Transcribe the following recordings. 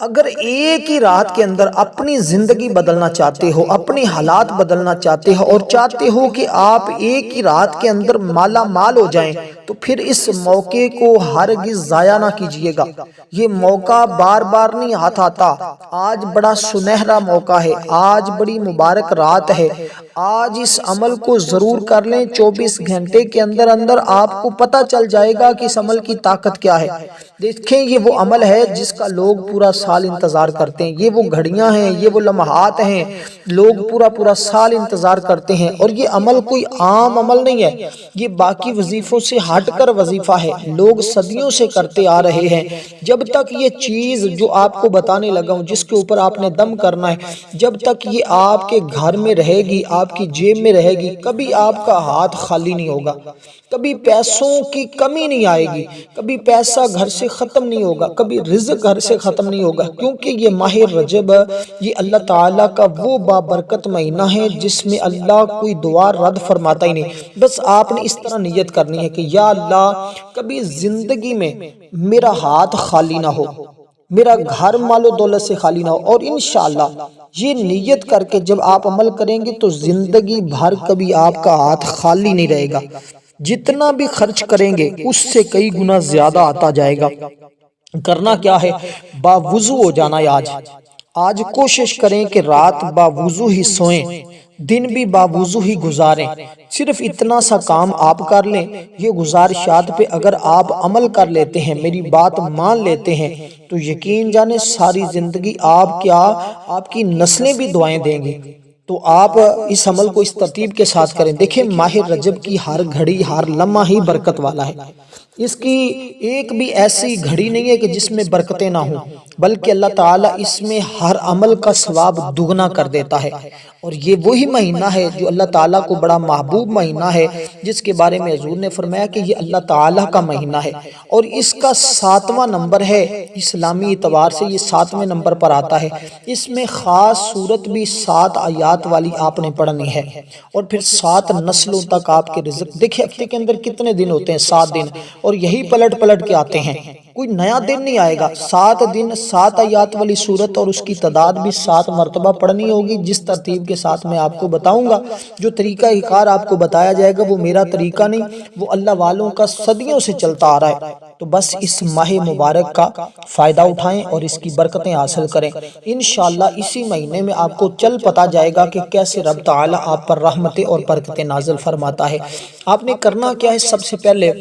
اگر ایک ہی رات کے اندر اپنی زندگی بدلنا چاہتے ہو، اپنی حالات بدلنا چاہتے ہو اور چاہتے ہو کہ آپ ایک ہی رات کے اندر مالا مال ہو جائیں، تو پھر اس موقع کو ہرگز ضائع نہ کیجئے گا۔ یہ موقع بار بار نہیں آتا۔ آج بڑا سنہرا موقع ہے، آج بڑی مبارک رات ہے۔ آج اس عمل کو ضرور کر لیں، 24 گھنٹے کے اندر اندر آپ کو پتہ چل جائے گا کہ اس عمل کی طاقت کیا ہے۔ دیکھیں، یہ وہ عمل ہے جس کا لوگ پورا سال انتظار کرتے ہیں۔ یہ وہ گھڑیاں ہیں، یہ وہ لمحات ہیں، لوگ پورا سال انتظار کرتے ہیں۔ اور یہ عمل کوئی عام عمل نہیں ہے، یہ باقی وظیفوں سے ہٹ کر وظیفہ ہے، لوگ صدیوں سے کرتے آ رہے ہیں۔ جب تک یہ چیز جو آپ کو بتانے لگا ہوں، جس کے اوپر آپ نے دم کرنا ہے، جب تک یہ آپ کے گھر میں رہے گی، آپ کی جیب میں رہے گی، کبھی آپ کا ہاتھ خالی نہیں ہوگا، کبھی پیسوں کی کمی نہیں آئے گی، کبھی پیسہ گھر سے ختم نہیں ہوگا، کبھی رزق گھر سے ختم نہیں ہوگا، کیونکہ یہ ماہ رجب یہ اللہ تعالیٰ کا وہ بابرکت مہینہ ہے جس میں اللہ کوئی دعا رد فرماتا ہی نہیں۔ بس آپ نے اس طرح نیت کرنی ہے کہ یا اللہ، کبھی زندگی میں میرا ہاتھ خالی نہ ہو، میرا گھر مال و دولت سے خالی نہ ہو۔ اور انشاءاللہ یہ نیت کر کے جب آپ عمل کریں گے تو زندگی بھر کبھی آپ کا ہاتھ خالی نہیں رہے گا۔ جتنا بھی خرچ کریں گے اس سے کئی گنا زیادہ آتا جائے گا۔ کرنا کیا ہے؟ باوضو ہو جانا ہے۔ آج کوشش کریں کہ رات باوضو ہی سوئیں، دن بھی باوضو ہی گزاریں۔ صرف اتنا سا کام آپ کر لیں۔ یہ گزارشات پہ اگر آپ عمل کر لیتے ہیں، میری بات مان لیتے ہیں، تو یقین جانے ساری زندگی آپ کی نسلیں بھی دعائیں دیں گی۔ تو آپ اس عمل کو اس ترتیب کے ساتھ کریں۔ دیکھیں، ماہ رجب کی ہر گھڑی، ہر لمحہ ہی برکت والا ہے۔ اس کی ایک بھی ایسی گھڑی نہیں ہے کہ جس میں برکتیں نہ ہوں، بلکہ اللہ تعالیٰ اس میں ہر عمل کا ثواب دگنا کر دیتا ہے۔ اور یہ وہی مہینہ ہے جو اللہ تعالیٰ کو بڑا محبوب مہینہ ہے، جس کے بارے میں حضور نے فرمایا کہ یہ اللہ تعالیٰ کا مہینہ ہے، اور اس کا 7واں نمبر ہے۔ اسلامی اعتبار سے یہ 7ویں نمبر پر آتا ہے۔ اس میں خاص صورت بھی 7 آیات والی آپ نے پڑھنی ہے، اور پھر 7 نسلوں تک آپ کے رزق۔ دیکھیں، ہفتے کے اندر کتنے دن ہوتے ہیں؟ 7 دن، اور یہی پلٹ کے آتے ہیں، کوئی نیا دن نہیں آئے گا۔ 7 دن 7 آیات والی صورت، اور اس کی تعداد بھی 7 مرتبہ پڑھنی ہوگی، جس ترتیب کے ساتھ میں آپ کو بتاؤں گا۔ جو طریقہ کار آپ کو بتایا جائے گا وہ میرا طریقہ نہیں، وہ اللہ والوں کا صدیوں سے چلتا آ رہا ہے۔ تو بس اس ماہ مبارک کا فائدہ اٹھائیں اور اس کی برکتیں حاصل کریں۔ انشاءاللہ اسی مہینے میں آپ کو چل پتا جائے گا کہ کیسے رب تعالیٰ آپ پر رحمتیں اور برکتیں نازل فرماتا ہے۔ آپ نے کرنا کیا ہے؟ سب سے پہلے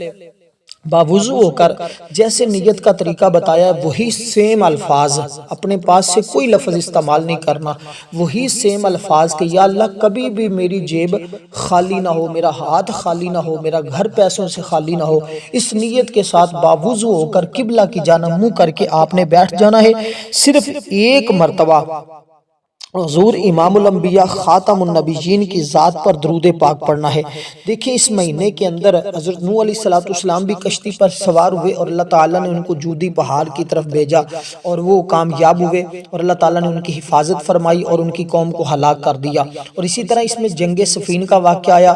باوضو ہو کر جیسے نیت کا طریقہ بتایا ہے، وہی سیم الفاظ، اپنے پاس سے کوئی لفظ استعمال نہیں کرنا، وہی سیم الفاظ کہ یا اللہ، کبھی بھی میری جیب خالی نہ ہو، میرا ہاتھ خالی نہ ہو، میرا گھر پیسوں سے خالی نہ ہو۔ اس نیت کے ساتھ باوضو ہو کر قبلہ کی جانب منہ کر کے آپ نے بیٹھ جانا ہے۔ صرف ایک مرتبہ حضور امام الانبیاء خاتم النبیین کی ذات پر درود پاک پڑھنا ہے۔ دیکھیں، اس مہینے کے اندر حضرت نوح علیہ السلام بھی کشتی پر سوار ہوئے، اور اللہ تعالیٰ نے ان کو جودی پہاڑ کی طرف بھیجا، اور وہ کامیاب ہوئے، اور اللہ تعالیٰ نے ان کی حفاظت فرمائی اور ان کی قوم کو ہلاک کر دیا۔ اور اسی طرح اس میں جنگ صفین کا واقعہ آیا،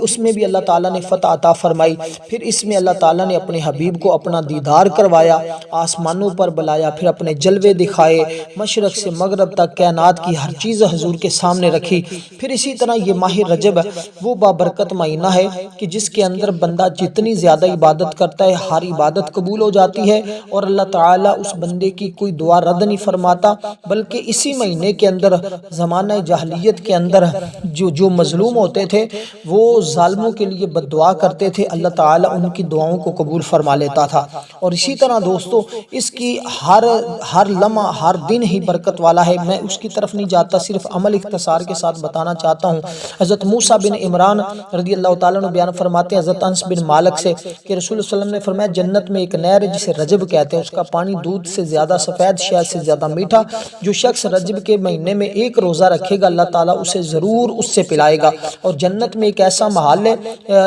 اس میں بھی اللہ تعالیٰ نے فتح عطا فرمائی۔ پھر اس میں اللہ تعالیٰ نے اپنے حبیب کو اپنا دیدار کروایا، آسمانوں پر بلایا، پھر اپنے جلوے دکھائے، مشرق سے مغرب تک کائنات کی ہر چیز حضور کے سامنے رکھی۔ پھر اسی طرح یہ ماہ رجب وہ بابرکت مہینہ ہے کہ جس کے اندر بندہ جتنی زیادہ عبادت کرتا ہے، ہر عبادت قبول ہو جاتی ہے، اور اللہ تعالیٰ اس بندے کی کوئی دعا رد نہیں فرماتا۔ بلکہ اسی مہینے کے اندر زمانہ جاہلیت کے اندر جو مظلوم ہوتے تھے، وہ ظالموں کے لیے بد دعا کرتے تھے، اللہ تعالیٰ ان کی دعاؤں کو قبول فرما لیتا تھا۔ اور اسی طرح دوستو، اس کی ہر لمحہ، ہر دن ہی برکت والا ہے۔ میں اس کی طرف نہیں جاتا، صرف عمل اختصار کے ساتھ بتانا چاہتا ہوں۔ حضرت موسیٰ بن عمران رضی اللہ تعالیٰ عنہ بیان فرماتے ہیں حضرت انس بن مالک سے کہ رسول اللہ صلی اللہ علیہ وسلم نے فرمایا، جنت میں ایک نہر ہے جسے رجب کہتے ہیں، اس کا پانی دودھ سے زیادہ سفید، شہد سے زیادہ میٹھا۔ جو شخص رجب کے مہینے میں ایک روزہ رکھے گا، اللہ تعالیٰ اسے ضرور اس سے پلائے گا۔ اور جنت میں ایک ایسا محل ہے،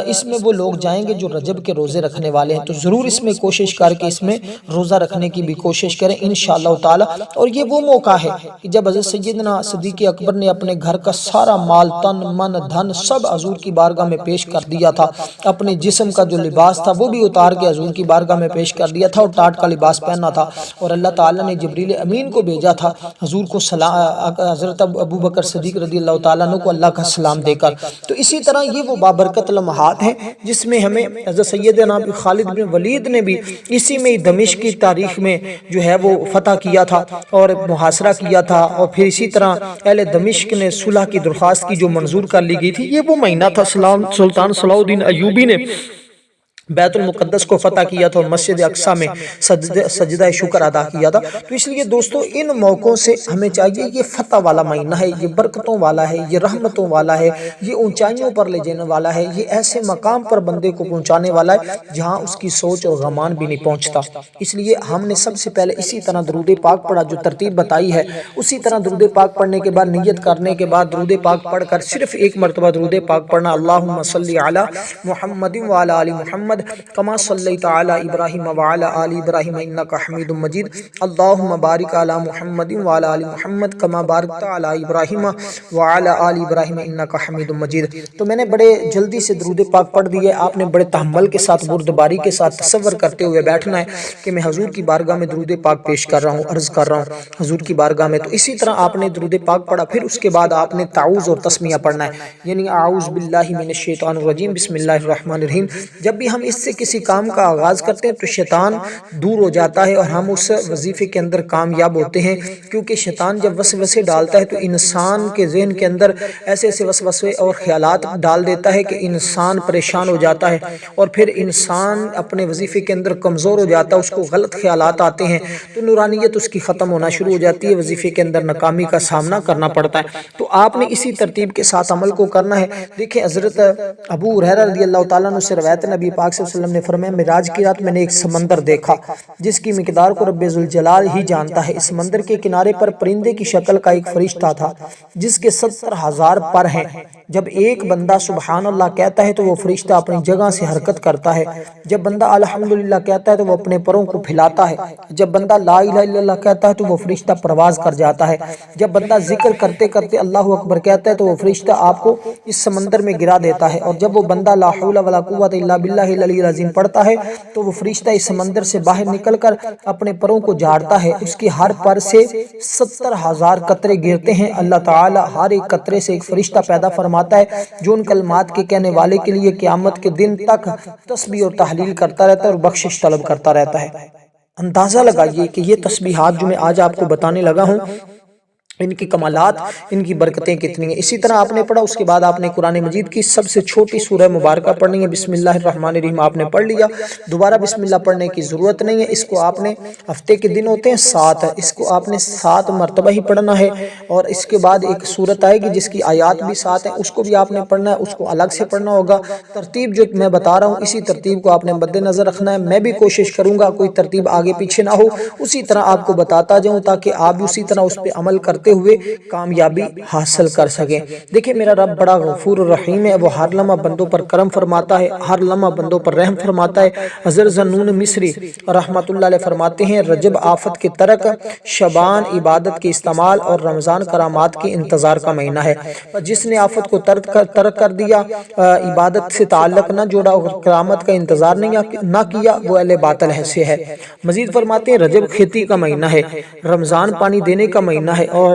اس میں وہ لوگ جائیں گے جو رجب کے روزے رکھنے والے ہیں۔ تو ضرور اس میں کوشش کر کے اس میں روزہ رکھنے کی بھی کوشش کریں انشاءاللہ تعالیٰ۔ اور یہ وہ موقع ہے کہ جب حضرت سید سیدنا صدیق اکبر نے اپنے گھر کا سارا مال، تن من دھن سب حضور کی بارگاہ میں پیش کر دیا تھا، اپنے جسم کا جو لباس تھا وہ بھی اتار کے حضور کی بارگاہ میں پیش کر دیا تھا اور ٹاٹ کا لباس پہنا تھا، اور اللہ تعالیٰ نے جبریل امین کو بھیجا تھا حضور کو حضرت ابو بکر صدیق رضی اللہ تعالیٰ عنہ کو اللہ کا سلام دے کر۔ تو اسی طرح یہ وہ بابرکت لمحات ہیں جس میں ہمیں حضرت سیدنا خالد بن ولید نے بھی اسی میں دمشق کی تاریخ میں جو ہے وہ فتح کیا تھا اور محاصرہ کیا تھا، اور پھر اسی طرح اہل دمشق نے صلح کی درخواست کی جو منظور کر لی گئی تھی۔ یہ وہ مہینہ تھا سلطان صلاح الدین ایوبی نے بیت المقدس کو فتح کیا تھا اور مسجد اقصیٰ میں سجدہ شکر ادا کیا تھا۔ تو اس لیے دوستو ان موقعوں سے ہمیں چاہیے، یہ فتح والا مہینہ ہے، یہ برکتوں والا ہے، یہ رحمتوں والا ہے، یہ اونچائیوں پر لے جانے والا ہے، یہ ایسے مقام پر بندے کو پہنچانے والا ہے جہاں اس کی سوچ اور گمان بھی نہیں پہنچتا۔ اس لیے ہم نے سب سے پہلے اسی طرح درود پاک پڑھا جو ترتیب بتائی ہے، اسی طرح درود پاک پڑھنے کے بعد نیت کرنے کے بعد درود پاک پڑھ کر صرف ایک مرتبہ درود پاک پڑھنا، اللہم صلی علی محمد وعلی آل محمد کما صلیت علی ابراہیم وعلی آل ابراہیم انک حمید مجید، اللہم بارک علی محمد وعلی آل محمد کما بارکت علی ابراہیم وعلی آل ابراہیم انک حمید مجید۔ تو میں نے بڑے جلدی سے درود پاک پڑھ دیے، آپ نے بڑے تحمل کے ساتھ بردباری کے ساتھ تصور کرتے ہوئے بیٹھنا ہے کہ میں حضور کی بارگاہ میں درود پاک پیش کر رہا ہوں، عرض کر رہا ہوں حضور کی بارگاہ میں۔ تو اسی طرح آپ نے درود پاک پڑھا، پھر اس کے بعد آپ نے تعوذ اور تسمیہ پڑھنا ہے، یعنی اعوذ باللہ من الشیطان الرجیم بسم اللہ الرحمن الرحیم۔ جب بھی ہم اس سے کسی کام کا آغاز کرتے ہیں تو شیطان دور ہو جاتا ہے اور ہم اس وظیفے کے اندر کامیاب ہوتے ہیں، کیونکہ شیطان جب وسوسے ڈالتا ہے تو انسان کے ذہن کے اندر ایسے ایسے وسوسے اور خیالات ڈال دیتا ہے کہ انسان پریشان ہو جاتا ہے اور پھر انسان اپنے وظیفے کے اندر کمزور ہو جاتا ہے، اس کو غلط خیالات آتے ہیں تو نورانیت اس کی ختم ہونا شروع ہو جاتی ہے، وظیفے کے اندر ناکامی کا سامنا کرنا پڑتا ہے۔ تو آپ نے اسی ترتیب کے ساتھ عمل کو کرنا ہے۔ دیکھیں حضرت ابو ہریرہ رضی اللہ تعالیٰ عنہ سے روایت نبی پاک صلی اللہ علیہ وسلم نے فرمایا معراج کی رات میں نے ایک سمندر دیکھا جس کی مقدار کو رب ذوالجلال ہی جانتا ہے۔ اس سمندر کے کنارے پر پرندے کی شکل کا ایک فرشتہ تھا جس کے 70,000 پر ہیں۔ جب ایک بندہ سبحان اللہ کہتا ہے تو وہ فرشتہ اپنی جگہ سے حرکت کرتا ہے، جب بندہ الحمدللہ کہتا ہے تو وہ اپنے پروں کو پھیلاتا ہے، جب بندہ لا الہ الا اللہ کہتا ہے تو وہ فرشتہ پرواز کر جاتا ہے، جب بندہ ذکر کرتے کرتے اللہ اکبر کہتا ہے تو وہ فرشتہ آپ کو اس سمندر میں گرا دیتا ہے، اور جب وہ بندہ لا حول ولا قوت الا باللہ العلی العظیم پڑھتا ہے تو وہ فرشتہ اس سمندر سے باہر نکل کر اپنے پروں کو جھاڑتا ہے، اس کی ہر پر سے 70,000 قطرے گرتے ہیں۔ اللہ تعالی ہر ایک قطرے سے ایک فرشتہ پیدا فرماتا ہے جو ان کلمات کے کہنے والے کے لیے قیامت کے دن تک تسبیح اور تحلیل کرتا رہتا ہے اور بخشش طلب کرتا رہتا ہے۔ اندازہ لگائیے کہ یہ تسبیحات جو میں آج آپ کو بتانے لگا ہوں ان کی کمالات، ان کی برکتیں کتنی ہیں۔ اسی طرح آپ نے پڑھا، اس کے بعد آپ نے قرآن مجید کی سب سے چھوٹی سورہ مبارکہ پڑھنی ہے، بسم اللہ الرحمن الرحیم آپ نے پڑھ لیا، دوبارہ بسم اللہ پڑھنے کی ضرورت نہیں ہے۔ اس کو آپ نے ہفتے کے دن ہوتے ہیں 7، اس کو آپ نے 7 مرتبہ ہی پڑھنا ہے، اور اس کے بعد ایک سورت آئے گی جس کی آیات بھی 7 ہیں، اس کو بھی آپ نے پڑھنا ہے، اس کو الگ سے پڑھنا ہوگا۔ ترتیب جو میں بتا رہا ہوں اسی ترتیب کو آپ نے مد نظر رکھنا ہے، میں بھی کوشش کروں گا کوئی ترتیب آگے پیچھے نہ ہو، اسی طرح آپ کو بتاتا جاؤں تاکہ آپ بھی اسی طرح اس پہ عمل کرتے ہوئے کامیابی حاصل کر سکیں۔ دیکھیں میرا رب بڑا غفور الرحیم ہے، وہ ہر لمحہ بندوں پر کرم فرماتا ہے، ہر لمحہ بندوں پر رحم فرماتا ہے۔ حضرت ذنون مصری رحمۃ اللہ علیہ فرماتے ہیں رجب آفت کے ترک، شعبان عبادت کے استعمال اور رمضان کرامات کے انتظار کا مہینہ ہے۔ جس نے آفت کو ترک کر دیا، عبادت سے تعلق نہ جوڑا اور کرامت کا انتظار نہ کیا، وہ اہل باطل سے ہے۔ مزید فرماتے ہیں رجب کھیتی کا مہینہ ہے، رمضان پانی دینے کا مہینہ ہے، اور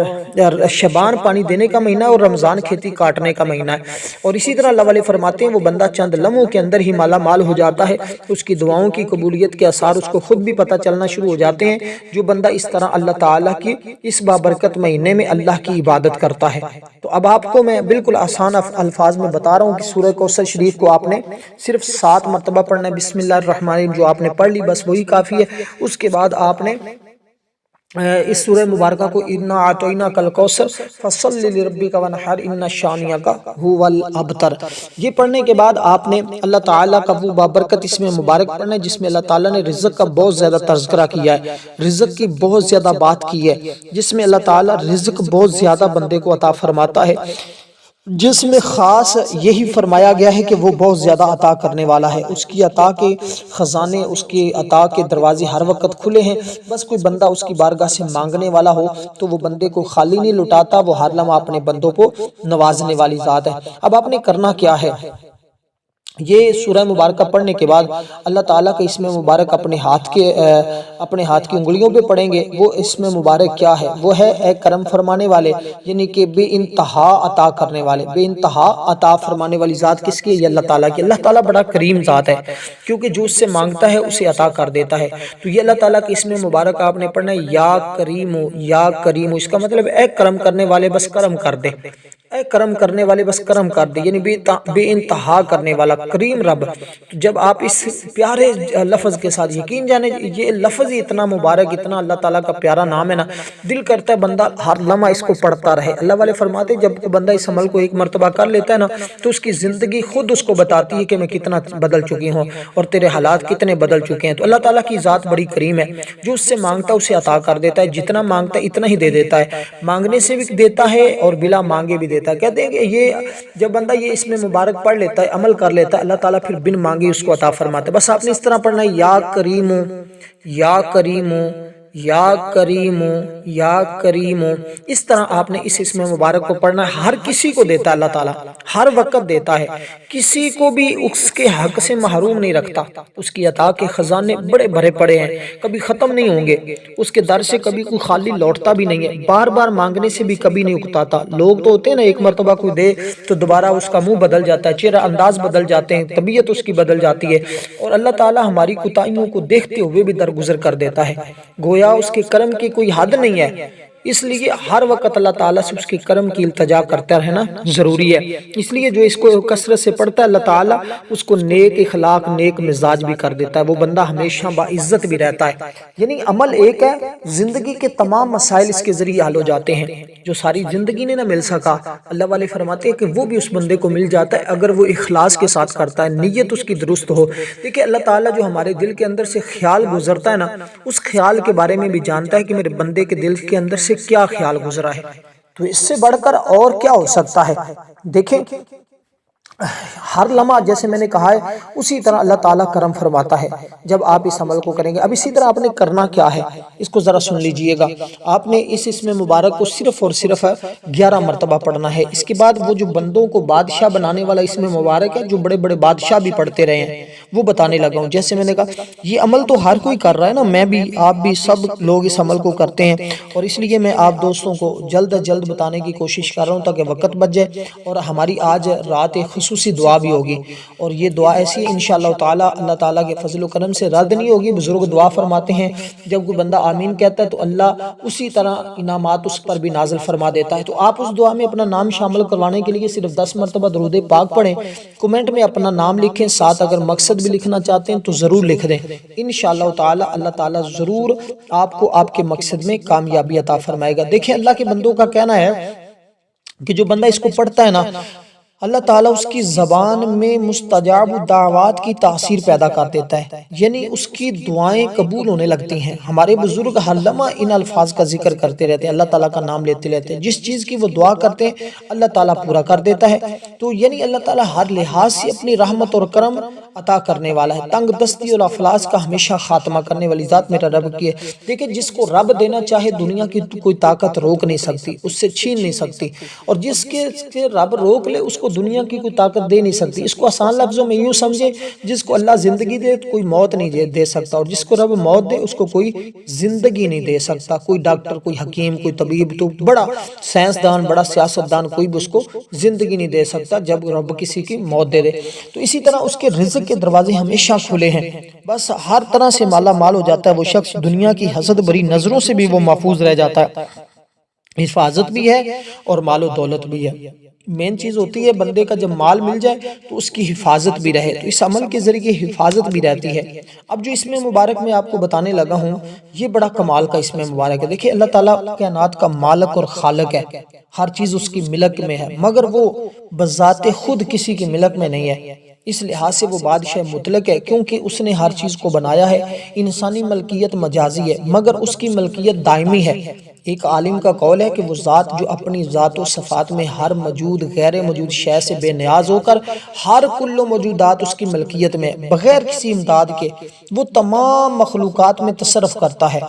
شعبان پانی دینے کا مہینہ اور رمضان کھیتی کاٹنے کا مہینہ ہے۔ اور اسی طرح اللہ والے فرماتے ہیں وہ بندہ چند لمحوں کے اندر ہی مالا مال ہو جاتا ہے، اس کی دعاؤں کی قبولیت کے آثار اس کو خود بھی پتہ چلنا شروع ہو جاتے ہیں جو بندہ اس طرح اللہ تعالیٰ کی اس بابرکت مہینے میں اللہ کی عبادت کرتا ہے۔ تو اب آپ کو میں بالکل آسان الفاظ میں بتا رہا ہوں کہ سورہ کوثر شریف کو آپ نے صرف 7 مرتبہ پڑھنا ہے، بسم اللہ الرحمن الرحیم جو آپ نے پڑھ لی بس وہی کافی ہے۔ اس کے بعد آپ نے اس سورہ مبارکہ کو اِنَّا أَعْطَيْنَاكَ الْكَوْثَرَ فَصَلِّ لِرَبِّكَ وَانْحَرْ إِنَّ شَانِئَكَ هُوَ الْأَبْتَرُ۔ یہ پڑھنے کے بعد آپ نے اللہ تعالیٰ کا وہ بابرکت اس میں مبارک پڑھنا ہے جس میں اللہ تعالیٰ نے رزق کا بہت زیادہ تذکرہ کیا ہے، رزق کی بہت زیادہ بات کی ہے، جس میں اللہ تعالیٰ رزق بہت زیادہ بندے کو عطا فرماتا ہے۔ جس میں خاص یہی فرمایا گیا ہے کہ وہ بہت زیادہ عطا کرنے والا ہے، اس کی عطا کے خزانے، اس کی عطا کے دروازے ہر وقت کھلے ہیں۔ بس کوئی بندہ اس کی بارگاہ سے مانگنے والا ہو تو وہ بندے کو خالی نہیں لٹاتا، وہ ہر لمحہ اپنے بندوں کو نوازنے والی ذات ہے۔ اب آپ نے کرنا کیا ہے، یہ سورہ مبارکہ پڑھنے کے بعد اللہ تعالیٰ کا اسم مبارک اپنے ہاتھ کی انگلیوں پہ پڑھیں گے۔ وہ اسم مبارک کیا ہے؟ وہ ہے اے کرم فرمانے والے، یعنی کہ بے انتہا عطا کرنے والے، بے انتہا عطا فرمانے والی ذات کس کی ہے؟ یہ اللہ تعالیٰ کی۔ اللہ تعالیٰ بڑا کریم ذات ہے، کیونکہ جو اس سے مانگتا ہے اسے عطا کر دیتا ہے۔ تو یہ اللہ تعالیٰ کے اسم مبارک آپ نے پڑھنا ہے، یا کریم، یا کریم۔ اس کا مطلب اے کرم کرنے والے بس کرم کر دے، اے کرم کرنے والے بس کرم کر دے، یعنی بے انتہا کرنے والا کریم رب۔ جب آپ اس پیارے لفظ کے ساتھ یقین جانے، یہ لفظ ہی اتنا مبارک، اتنا اللہ تعالیٰ کا پیارا نام ہے نا، دل کرتا ہے بندہ ہر لمحہ اس کو پڑھتا رہے۔ اللہ والے فرماتے ہیں جب بندہ اس عمل کو ایک مرتبہ کر لیتا ہے نا، تو اس کی زندگی خود اس کو بتاتی ہے کہ میں کتنا بدل چکی ہوں اور تیرے حالات کتنے بدل چکے ہیں۔ تو اللہ تعالیٰ کی ذات بڑی کریم ہے، جو اس سے مانگتا ہے اسے عطا کر دیتا ہے، جتنا مانگتا ہے اتنا ہی دے دیتا ہے، مانگنے سے بھی دیتا ہے اور بلا مانگے بھی دیتا ہے۔ کہتے ہیں کہ یہ جب بندہ یہ اسم مبارک پڑھ لیتا ہے، عمل کر لیتا ہے، اللہ تعالیٰ پھر بن مانگے اس کو عطا فرماتا ہے۔ بس آپ نے اس طرح پڑھنا ہے، یا کریم، یا کریم، یا کریم، یا کریم۔ اس طرح آپ نے اس اسم مبارک کو پڑھنا ہے۔ ہر کسی کو دیتا ہے اللہ تعالیٰ، ہر وقت دیتا ہے، کسی کو بھی اس کے حق سے محروم نہیں رکھتا۔ اس کی عطا کے خزانے بڑے بھرے پڑے ہیں، کبھی ختم نہیں ہوں گے، اس کے در سے کبھی کوئی خالی لوٹتا بھی نہیں ہے، بار بار مانگنے سے بھی کبھی نہیں اکتاتا۔ لوگ تو ہوتے ہیں نا، ایک مرتبہ کوئی دے تو دوبارہ اس کا منہ بدل جاتا ہے، چہرہ انداز بدل جاتے ہیں، طبیعت اس کی بدل جاتی ہے، اور اللہ تعالیٰ ہماری کوتاہیوں کو دیکھتے ہوئے بھی درگزر کر دیتا ہے۔ گویا اس کے کرم کی کوئی حد نہیں ہے، اس لیے ہر وقت اللہ تعالیٰ سے اس کے کرم کی التجا کرتا رہنا ضروری ہے۔ اس لیے جو اس کو کثرت سے پڑھتا ہے، اللہ تعالیٰ اس کو نیک اخلاق، نیک مزاج بھی کر دیتا ہے، وہ بندہ ہمیشہ باعزت بھی رہتا ہے۔ یعنی عمل ایک ہے، زندگی کے تمام مسائل اس کے ذریعے حل ہو جاتے ہیں۔ جو ساری زندگی نے نہ مل سکا، اللہ والے فرماتے ہیں کہ وہ بھی اس بندے کو مل جاتا ہے اگر وہ اخلاص کے ساتھ کرتا ہے، نیت اس کی درست ہو۔ دیکھیں اللہ تعالیٰ جو ہمارے دل کے اندر سے خیال گزرتا ہے نا، اس خیال کے بارے میں بھی جانتا ہے کہ میرے بندے کے دل کے اندر سے کیا خیال گزرا ہے۔ تو اس سے بڑھ کر اور کیا ہو سکتا ہے؟ دیکھیں ہر لمحہ جیسے میں نے کہا ہے اسی طرح اللہ تعالیٰ کرم فرماتا ہے جب آپ اس عمل کو کریں گے۔ اب اسی طرح آپ نے کرنا کیا ہے، اس کو ذرا سن لیجئے گا۔ آپ نے اس اسم مبارک کو صرف اور صرف 11 مرتبہ پڑھنا ہے۔ اس کے بعد وہ جو بندوں کو بادشاہ بنانے والا اسم مبارک ہے، جو بڑے بڑے بادشاہ بھی پڑھتے رہے ہیں، وہ بتانے لگا ہوں۔ جیسے میں نے کہا یہ عمل تو ہر کوئی کر رہا ہے نا، میں بھی، آپ بھی، سب لوگ اس عمل کو کرتے ہیں، اور اس لیے میں آپ دوستوں کو جلد از جلد بتانے کی کوشش کر رہا ہوں تاکہ وقت بچ جائے، اور ہماری آج رات ایک خصوصی دعا بھی ہوگی، اور یہ دعا ایسی ہے انشاءاللہ تعالی اللہ تعالیٰ کے فضل و کرم سے رد نہیں ہوگی۔ بزرگ دعا فرماتے ہیں جب کوئی بندہ آمین کہتا ہے تو اللہ اسی طرح انعامات اس پر بھی نازل فرما دیتا ہے۔ تو آپ اس دعا میں اپنا نام شامل کروانے کے لیے صرف 10 مرتبہ درود پاک پڑھیں، کمنٹ میں اپنا نام لکھیں، ساتھ اگر مقصد بھی لکھنا چاہتے ہیں تو ضرور لکھ دیں۔ انشاءاللہ تعالی اللہ تعالیٰ ضرور آپ کو آپ کے مقصد میں کامیابی عطا فرمائے گا۔ دیکھیں اللہ کے بندوں کا کہنا ہے کہ جو بندہ اس کو پڑھتا ہے نا، اللہ تعالیٰ اس کی زبان میں مستجاب دعوات کی تاثیر پیدا کر دیتا ہے، یعنی اس کی دعائیں قبول ہونے لگتی ہیں۔ ہمارے بزرگ ہر لمحہ ان الفاظ کا ذکر کرتے رہتے ہیں، اللہ تعالیٰ کا نام لیتے رہتے ہیں، جس چیز کی وہ دعا کرتے ہیں اللہ تعالیٰ پورا کر دیتا ہے۔ تو یعنی اللہ تعالیٰ ہر لحاظ سے اپنی رحمت اور کرم عطا کرنے والا ہے، تنگ دستی اور افلاس کا ہمیشہ خاتمہ کرنے والی ذات میرا رب کی ہے۔ دیکھیں جس کو رب دینا چاہے دنیا کی کوئی طاقت روک نہیں سکتی، اس سے چھین نہیں سکتی، اور جس کے رب روک لے اس کو دنیا کی کوئی طاقت دے نہیں سکتی۔ اس کو آسان لفظوں میں یوں سمجھے، جس کو اللہ زندگی دے کوئی موت نہیں دے سکتا، اور جس کو رب موت دے اس کو کوئی زندگی نہیں دے سکتا۔ کوئی ڈاکٹر، کوئی حکیم، کوئی طبیب، تو بڑا سائنسدان، بڑا سیاستدان، کوئی بھی اس کو زندگی نہیں دے سکتا جب رب کسی کی موت دے دے۔ تو اسی طرح اس کے رزق کے دروازے ہمیشہ کھلے ہیں، بس ہر طرح سے مالا مال ہو جاتا ہے وہ شخص، دنیا کی حسد بری نظروں سے بھی وہ محفوظ رہ جاتا ہے، حفاظت بھی ہے اور مال و دولت بھی ہے۔ مین چیز ہوتی ہے بندے کا جب مال مل جائے تو اس کی حفاظت بھی رہے، تو اس عمل کے ذریعے حفاظت بھی رہتی ہے۔ اب جو اسم مبارک میں آپ کو بتانے لگا ہوں یہ بڑا کمال کا اسم مبارک ہے۔ دیکھیں اللہ تعالیٰ کائنات کا مالک اور خالق ہے، ہر چیز اس کی ملک میں ہے، مگر وہ بذات خود کسی کی ملک میں نہیں ہے، اس لحاظ سے وہ بادشاہ مطلق ہے، کیونکہ اس نے ہر چیز کو بنایا ہے۔ انسانی ملکیت مجازی ہے مگر اس کی ملکیت دائمی ہے، ایک عالم کا قول ہے کہ وہ ذات جو اپنی ذات و صفات میں ہر موجود غیر موجود شے سے بے نیاز ہو کر ہر کل موجودات اس کی ملکیت میں بغیر کسی امداد کے وہ تمام مخلوقات میں تصرف کرتا ہے،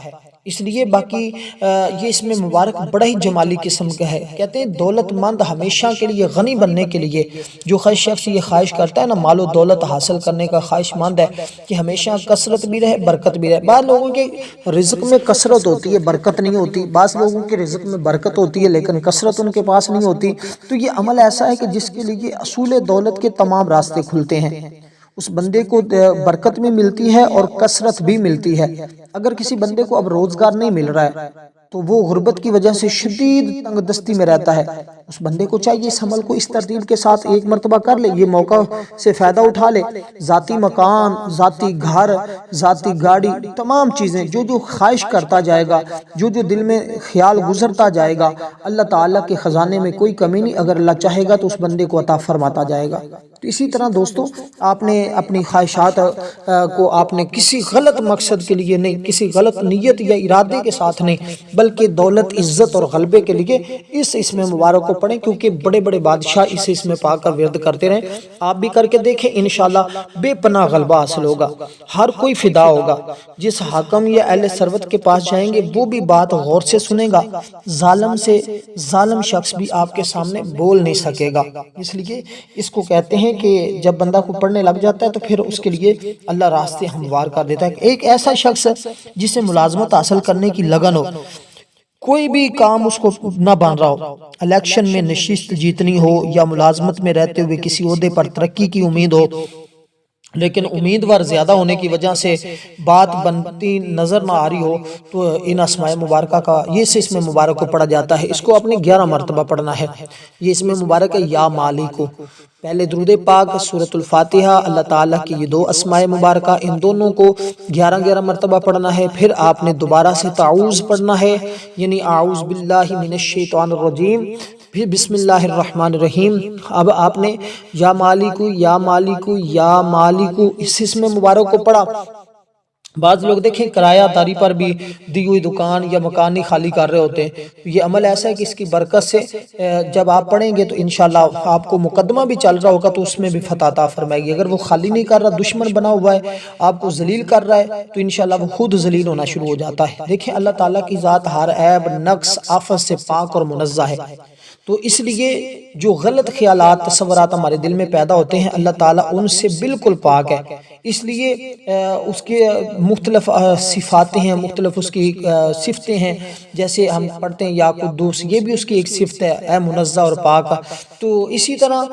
اس لیے باقی یہ اس میں مبارک بڑا ہی جمالی قسم کا ہے۔ کہتے ہیں دولت مند ہمیشہ کے لیے غنی بننے کے لیے جو شخص یہ خواہش کرتا ہے نا، مال و دولت حاصل کرنے کا خواہش مند ہے کہ ہمیشہ کثرت بھی رہے برکت بھی رہے۔ بعض لوگوں کے رزق میں کثرت ہوتی ہے برکت نہیں ہوتی، بعض لوگوں کے رزق میں برکت ہوتی ہے لیکن کثرت ان کے پاس نہیں ہوتی۔ تو یہ عمل ایسا ہے کہ جس کے لیے اصول دولت کے تمام راستے کھلتے ہیں، اس بندے کو برکت بھی ملتی ہے اور کثرت بھی ملتی ہے۔ اگر کسی بندے کو اب روزگار نہیں مل رہا ہے تو وہ غربت کی وجہ سے شدید تنگ دستی میں رہتا ہے، اس بندے کو چاہیے اس عمل کو اس ترتیب کے ساتھ ایک مرتبہ کر لے، یہ موقع سے فائدہ اٹھا لے، ذاتی مکان، ذاتی گھر، ذاتی گاڑی، تمام چیزیں جو خواہش کرتا جائے گا، جو دل میں خیال گزرتا جائے گا، اللہ تعالیٰ کے خزانے میں کوئی کمی نہیں، اگر اللہ چاہے گا تو اس بندے کو عطا فرماتا جائے گا۔ تو اسی طرح دوستو آپ نے اپنی خواہشات کو آپ نے کسی غلط مقصد کے لیے نہیں، کسی غلط نیت یا ارادے کے ساتھ نہیں، بلکہ دولت، عزت اور غلبے کے لیے اس میں مبارک کو پڑھیں، کیونکہ بڑے بڑے بادشاہ اس میں پا کر ورد کرتے رہیں۔ آپ بھی کر کے دیکھیں، انشاءاللہ بے پناہ غلبہ حاصل ہوگا، ہر کوئی فدا ہوگا۔ جس حاکم یا اہل ثروت کے پاس جائیں گے وہ بھی بات غور سے سنے گا، ظالم سے ظالم شخص بھی آپ کے سامنے بول نہیں سکے گا۔ اس لیے اس کو کہتے ہیں کہ جب بندہ کو پڑھنے لگ جاتا ہے تو پھر اس کے لیے اللہ راستے ہموار کر دیتا ہے۔ ایک ایسا شخص جسے ملازمت حاصل کرنے کی لگن ہو، کوئی بھی کام اس کو نہ بن رہا ہو، الیکشن میں نشست جیتنی ہو یا ملازمت میں رہتے ہوئے کسی عہدے پر ترقی کی امید ہو، لیکن امیدوار زیادہ ہونے کی وجہ سے بات بنتی نظر نہ آ رہی ہو، تو ان اسماء مبارکہ کا یہ سے اس میں مبارک کو پڑھا جاتا ہے۔ اس کو اپنے 11 مرتبہ پڑھنا ہے۔ یہ اس میں مبارک ہے یا مالک، پہلے درود پاک، سورۃ الفاتحہ، اللہ تعالیٰ کی یہ 2 اسماء مبارکہ، ان دونوں کو 11 مرتبہ پڑھنا ہے۔ پھر آپ نے دوبارہ سے تعوذ پڑھنا ہے، یعنی اعوذ باللہ من الشیطان الرجیم، پھر بسم اللہ الرحمن الرحیم۔ اب آپ نے یا مالک یا مالک یا مالک اس اسم مبارک کو پڑھا۔ بعض لوگ دیکھیں کرایہ داری پر بھی دی ہوئی دکان یا مکان نہیں خالی کر رہے ہوتے ہیں، یہ عمل ایسا ہے کہ اس کی برکت سے جب آپ پڑھیں گے تو انشاءاللہ آپ کو مقدمہ بھی چل رہا ہوگا تو اس میں بھی فتح عطا فرمائے گی۔ اگر وہ خالی نہیں کر رہا، دشمن بنا ہوا ہے، آپ کو ذلیل کر رہا ہے، تو انشاءاللہ وہ خود ذلیل ہونا شروع ہو جاتا ہے۔ دیکھیں اللہ تعالیٰ کی ذات ہر عیب، نقص، آفت سے پاک اور منزہ ہے، تو اس لیے جو غلط خیالات، تصورات ہمارے دل میں پیدا ہوتے ہیں، اللہ تعالیٰ ان سے بالکل پاک ہے۔ اس لیے اس کے مختلف صفات ہیں، مختلف اس کی صفتیں ہیں، جیسے ہم پڑھتے ہیں یا قدوس، یہ بھی اس کی ایک صفت ہے، اے منزہ اور پاک۔ تو اسی طرح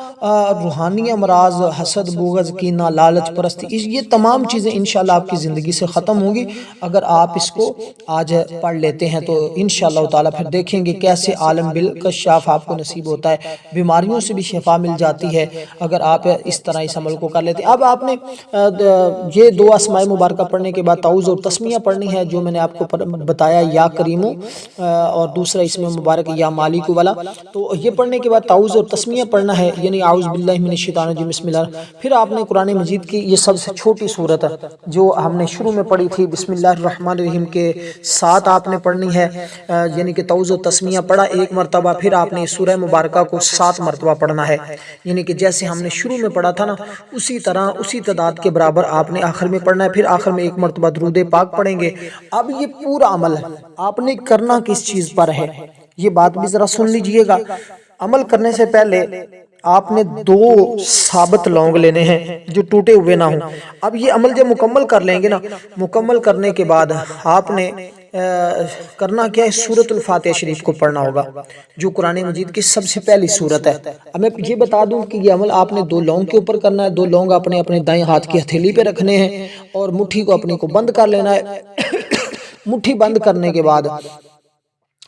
روحانی امراض، حسد، بغض، کینہ، لالچ پرستی، یہ تمام چیزیں انشاءاللہ آپ کی زندگی سے ختم ہوں گی اگر آپ اس کو آج پڑھ لیتے ہیں۔ تو انشاءاللہ تعالیٰ پھر دیکھیں گے کیسے عالم بالکشاف آپ کو نصیب ہوتا ہے، بیماریوں سے بھی شفا مل جاتی ہے اگر آپ اس طرح اس عمل کو کر لیتے ہیں۔ اب آپ نے یہ 2 اسماء مبارکہ پڑھنے کے بعد تعوذ اور تسمیہ پڑھنی ہے، جو میں نے آپ کو بتایا، یا کریمو، اور دوسرا اسم مبارک یا مالک والا۔ تو یہ پڑھنے کے بعد تعوذ اور تسمیہ پڑھنا ہے، یعنی اعوذ باللہ من الشیطان الرجیم بسم اللہ۔ پھر آپ نے قرآن مجید کی یہ سب سے چھوٹی سورت ہے جو ہم نے شروع میں پڑھی تھی، بسم اللہ الرحمن الرحیم کے ساتھ آپ نے پڑھنی ہے، یعنی کہ تعوذ و تسمیہ پڑھا 1 مرتبہ، پھر آپ نے سورہ مبارکہ کو 7 مرتبہ پڑھنا ہے، یعنی کہ جیسے ہم نے شروع میں پڑھا تھا نا، اسی طرح اسی تعداد کے برابر آپ نے آخر میں پڑھنا ہے۔ پھر آخر میں 1 مرتبہ درود پاک پڑھیں گے۔ اب یہ پورا عمل آپ نے کرنا کس چیز پر ہے، یہ بات بھی ذرا سن لیجئے گا۔ عمل کرنے سے پہلے آپ نے 2 ثابت لونگ لینے ہیں جو ٹوٹے ہوئے نہ ہوں۔ اب یہ عمل جب مکمل کر لیں گے نا، مکمل کرنے کے بعد آپ نے کرنا کیا ہے، سورۃ الفاتحہ شریف کو پڑھنا ہوگا، جو قرآن مجید کی سب سے پہلی سورت ہے۔ اب میں یہ بتا دوں کہ یہ عمل آپ نے 2 لونگ کے اوپر کرنا ہے، 2 لونگ اپنے اپنے دائیں ہاتھ کی ہتھیلی پہ رکھنے ہیں اور مٹھی کو اپنی کو بند کر لینا ہے۔ مٹھی بند کرنے کے بعد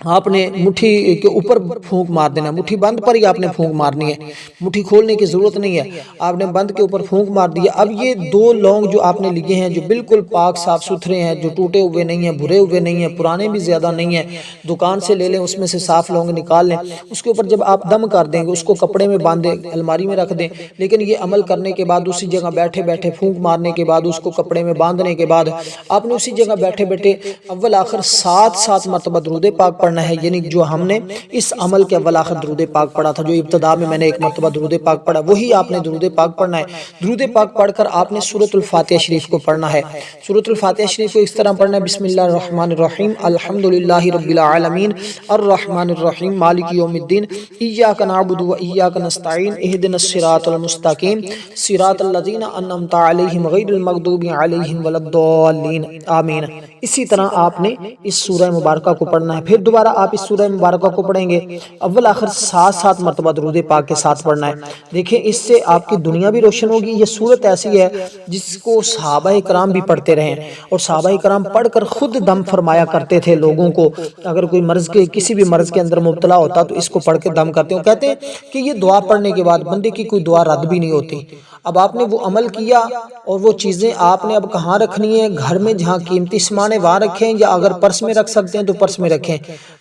آپ نے مٹھی کے اوپر پھونک مار دینا، مٹھی بند پر ہی آپ نے پھونک مارنی ہے، مٹھی کھولنے کی ضرورت نہیں ہے، آپ نے بند کے اوپر پھونک مار دیا۔ اب یہ 2 لونگ جو آپ نے لیے ہیں، جو بالکل پاک صاف ستھرے ہیں، جو ٹوٹے ہوئے نہیں ہیں، بھرے ہوئے نہیں ہیں، پرانے بھی زیادہ نہیں ہیں، دکان سے لے لیں، اس میں سے صاف لونگ نکال لیں۔ اس کے اوپر جب آپ دم کر دیں گے، اس کو کپڑے میں باندھیں، الماری میں رکھ دیں، لیکن یہ عمل کرنے کے بعد اسی جگہ بیٹھے بیٹھے پھونک مارنے کے بعد، اس کو کپڑے میں باندھنے کے بعد آپ نے اسی جگہ بیٹھے بیٹھے اول آخر 7 مرتبہ درود پاک پڑھنا ہے، یعنی جو ہم نے اس عمل کے اول آخر درود پاک پڑھا تھا، جو ابتدا میں میں نے ایک مرتبہ درود پاک پڑھا، وہی آپ نے درود پاک پڑھنا ہے۔ درود پاک پڑھ کر آپ نے سورۃ الفاتحہ شریف کو پڑھنا ہے۔ سورۃ الفاتحہ شریف کو اس طرح پڑھنا ہے: بسم اللہ الرحمن الرحیم، الحمدللہ رب العالمین، الرحمن الرحیم، مالک یوم الدین، ایاک نعبد و ایاک نستعین، اہدنا الصراط المستقیم، صراط الذین انعمت علیہم غیر المغضوب علیہم ولا الضالین، آمین۔ اسی طرح آپ نے اس سورہ مبارکہ کو پڑھنا ہے۔ پھر دوبارہ آپ اس سورہ مبارکہ کو پڑھیں گے، اول آخر 7 مرتبہ درود پاک کے ساتھ پڑھنا ہے۔ دیکھیں اس سے آپ کی دنیا بھی روشن ہوگی۔ یہ صورت ایسی ہے جس کو صحابہ کرام بھی پڑھتے رہے ہیں، اور صحابہ کرام پڑھ کر خود دم فرمایا کرتے تھے لوگوں کو۔ اگر کوئی مرض کے کسی بھی مرض کے اندر مبتلا ہوتا تو اس کو پڑھ کے دم کرتے ہیں۔ کہتے ہیں کہ یہ دعا پڑھنے کے بعد بندے کی کوئی دعا رد بھی نہیں ہوتی۔ اب آپ نے وہ عمل کیا، اور وہ چیزیں آپ نے اب کہاں رکھنی ہیں؟ گھر میں جہاں قیمتی سامان ہے وہاں رکھیں، یا اگر پرس میں رکھ سکتے ہیں تو پرس میں رکھیں۔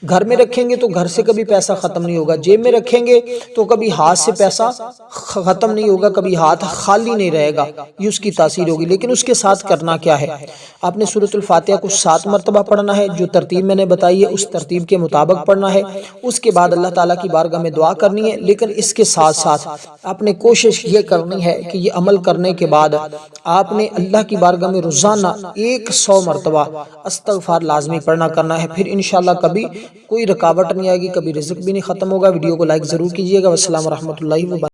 گھر میں رکھیں گے تو گھر سے کبھی پیسہ ختم نہیں ہوگا، جیب میں رکھیں گے تو کبھی ہاتھ سے پیسہ ختم نہیں ہوگا، کبھی ہاتھ خالی نہیں رہے گا، یہ اس کی تاثیر ہوگی۔ لیکن اس کے ساتھ کرنا کیا ہے؟ آپ نے سورۃ الفاتحہ کو 7 مرتبہ پڑھنا ہے، جو ترتیب میں نے بتائی ہے اس ترتیب کے مطابق پڑھنا ہے۔ اس کے بعد اللہ تعالیٰ کی بارگاہ میں دعا کرنی ہے، لیکن اس کے ساتھ ساتھ آپ نے کوشش یہ کرنی ہے کہ یہ عمل کرنے کے بعد آپ نے اللہ کی بارگاہ میں روزانہ 100 مرتبہ استغفار لازمی پڑھنا کرنا ہے۔ پھر انشاءاللہ کبھی کوئی رکاوٹ نہیں آئے گی، کبھی رزق بھی نہیں ختم ہوگا۔ ویڈیو کو لائک ضرور کیجیے گا۔ والسلام ورحمۃ اللہ وبرکاتہ۔